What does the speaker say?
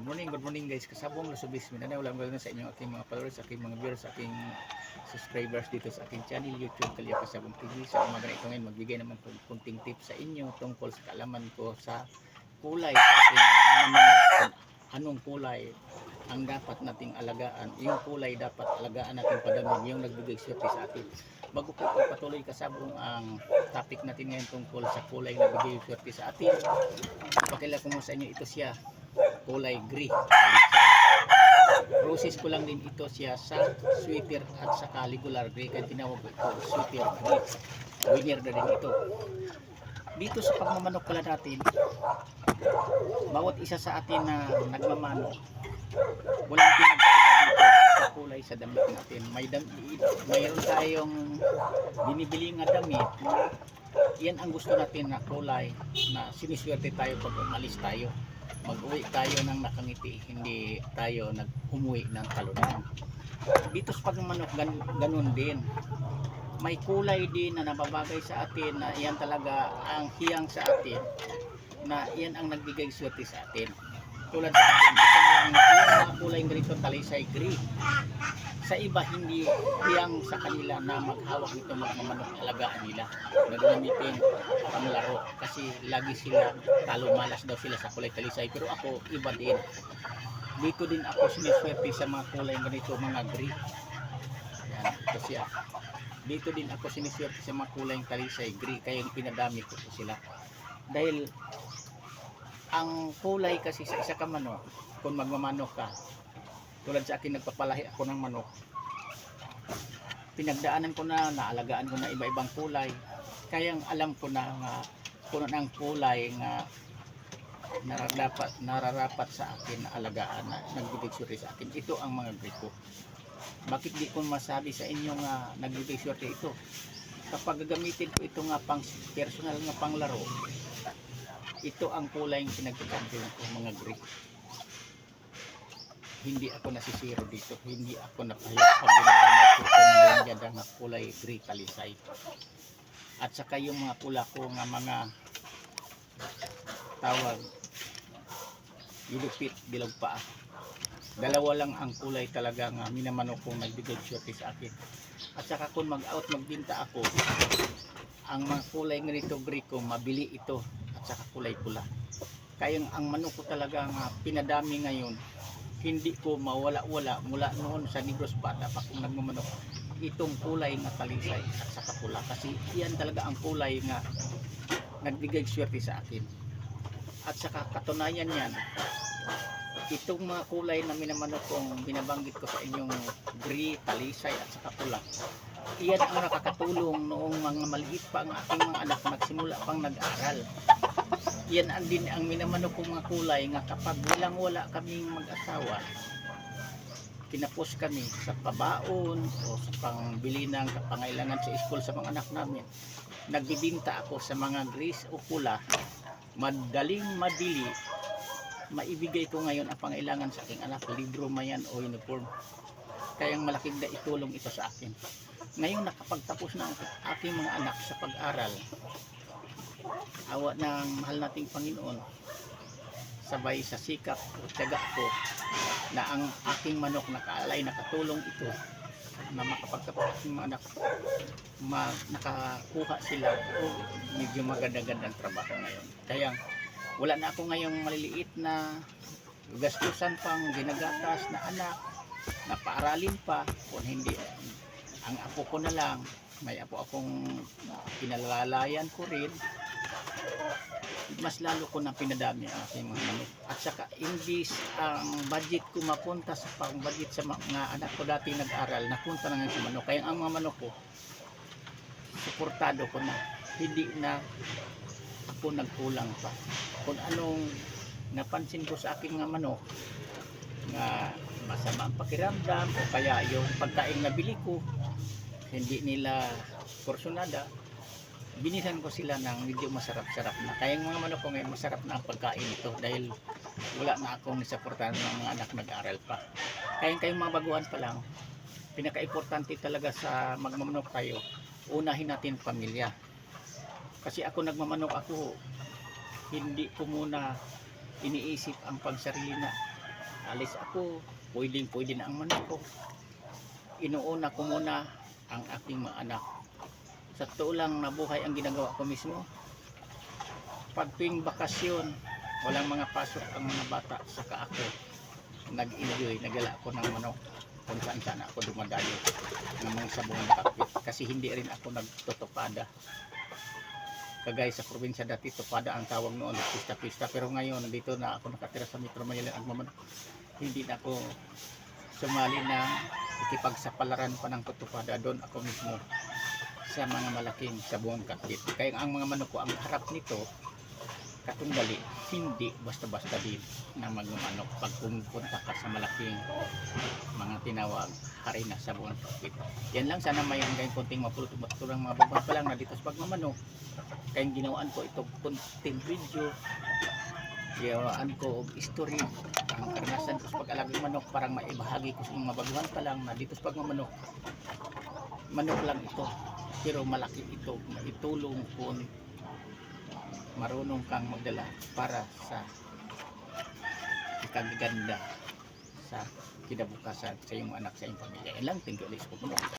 Good morning guys. Kasabong Lusubis. Minanaw lang na sa inyo aking mga followers, aking mga viewers, aking subscribers dito sa aking channel YouTube Kalya Kasabong TV. Sa umaga na ito ngayon, magbigay naman kong kunting tips sa inyo tungkol sa kaalaman ko sa kulay sa ating anong kulay ang dapat nating alagaan. Yung kulay dapat alagaan natin padami, yung nagbigay swerte sa atin. Bago po patuloy kasabong ang topic natin ngayon tungkol sa kulay na bigay swerte sa atin, pakilala ko mo sa inyo, ito siya kulay gray. Process ko lang din ito siya sa sweater at sa regular gray, kaya tinawag ko ito sweater gray. Winner na din ito. Dito sa pagmamanok pala natin, bawat isa sa atin na nagmamanok, walang pinagkaiba dito sa kulay sa damit natin. Mayroon tayong binibiling na damit na yan ang gusto natin na kulay na siniswerte tayo pag umalis tayo. Mag-uwi tayo ng nakangiti, hindi tayo nag-umuwi ng talunan. Dito sa pagmamanok, ganun din. May kulay din na nababagay sa atin na yan talaga ang hiyang sa atin, na yan ang nagbigay swerte sa atin. Tulad sa atin, ito yung mga kulay ganito, talisay gray. Sa iba, hindi hiyang sa kanila na maghawak nito, magmamanok, alagaan nila. Nagamitin panglaro kasi lagi sila talo, malas daw sila sa kulay talisay. Pero ako, iba din. Dito din ako siniswerte sa mga kulay ganito, mga gray. Yan, ito siya. Dito din ako siniswerte sa mga kulay talisay gray, kaya pinadami ko po sila. Dahil ang kulay kasi sa isa ka manok, kung magmamanok ka, tulad sa akin, nagpapalahi ako ng manok, pinagdaanan ko na, naalagaan ko na iba-ibang kulay, kaya alam ko na puno ng kulay nga nararapat sa akin na alagaan, na nagbibig swerte sa akin. Ito ang mga gray ko. Bakit di ko masabi sa inyo nga nagbibig swerte ito? Kapag gagamitin ko ito nga pang personal nga panglaro, ito ang kulay yung pinagkakampilan ko, mga gray. Hindi ako nasisiro dito, hindi ako napahiyap pag ginagamit ko ng mga kulay gray talisay. At saka yung mga pula ko nga mga tawag ilupit, bilog paa. Dalawa lang ang kulay talaga nga minamanok kong nagbigay swerte sa akin. At saka kung mag-out, magbinta ako, ang mga kulay nga nito gray ko, mabili ito, at saka kulay pula. Kaya ang manok ko talaga nga pinadami ngayon, hindi ko mawala-wala mula noon sa Negros bata pa kung nagmamanok, itong kulay na talisay at saka pula, kasi yan talaga ang kulay nga nagbigay swerte sa akin. At saka katunayan yan, itong mga kulay na minamanok kong binabanggit ko sa inyong gray, talisay at saka pula, iyan ang nakakatulong noong mga maliit pa ang aking mga anak, magsimula pang nag-aral. Yan ang din ang minamanok kong mga kulay nga kapag wala kaming mag-asawa, kinapos kami sa pabaon o sa pangbili ng pangailangan sa school sa mga anak namin, nagbibinta ako sa mga gris o pula. Madaling mabili, maibigay ko ngayon ang pangailangan sa aking anak, libro mayan o uniform. Kaya malaking itulong ito sa akin. Ngayon nakapagtapos na ang aking mga anak sa pag-aral, awa ng mahal nating Panginoon, sabay sa sikap o tiyaga ko na ang aking manok nakaalay, nakatulong ito na makapagtapos aking mga anak, nakakuha sila o medyo maganda-gandang trabaho ngayon. Kaya wala na ako ngayong maliliit na gastusan pang ginagatas na anak na paaralin pa, kung hindi ang apo ko na lang. May apo akong pinalalayan ko rin, mas lalo ko na pinadami ang aking mga manok. At saka imbis ang budget ko mapunta sa pang-budget sa mga anak ko dati nag-aral, napunta na ngayon sa manok. Kaya ang mga manok ko, suportado ko na, hindi na ako nagkulang pa. Kung anong napansin ko sa aking mga manok nga masama ang pakiramdam o kaya yung pagkain na bili ko hindi nila porsyonada, binisan ko sila ng medyo masarap-sarap na. Kaya yung mga manok ko ngayon, masarap na ang pagkain ito dahil wala na akong nisaportahan ng mga anak nag-aral pa. Kaya kayong mga baguhan pa lang, pinaka-importante talaga sa magmamanok tayo, unahin natin pamilya. Kasi ako nagmamanok ako, hindi ko muna iniisip ang pagsarili na alis ako, pwede na ang manok ko. Inuuna ko muna ang aking mga anak. Sa totoo lang, nabuhay ang ginagawa ko mismo. Pag tuwing bakasyon, walang mga pasok ang mga bata, saka ako nag-enjoy, nagala ako ng manok kung saan saan ako dumadayo ng mga sabungan kapit, kasi hindi rin ako nagtutupada. Kagaya sa probinsya dati, tupada ang tawag noon, pista-pista, pero ngayon nandito na ako nakatira sa Metro Manila, ang hindi na ako sumali na ikipagsapalaran pa ng tutupada. Doon ako mismo sa mga malaking sabungan kapit. Kaya ang mga manok ko, ang harap nito katunggali, hindi basta-basta din na magmanok pag pumunta ka sa malaking mga tinawag hari na sabungan kapit. Yan lang, sana may hanggang konting mapulot-mapulot mga babang pa lang na dito sa pagmamanok. Kaya ginawaan ko itong content video, ginawaan ko history, ang karanasan ko sa pag-alagang manok, parang maibahagi ko sa mga baguhan pa lang na dito sa pagmamanok. Manok lang ito, pero malaki ito, maitulong kung marunong kang magdala para sa ikagaganda sa kinabukasan sa iyong anak, sa iyong pamilya. Yan lang, thank you ulit.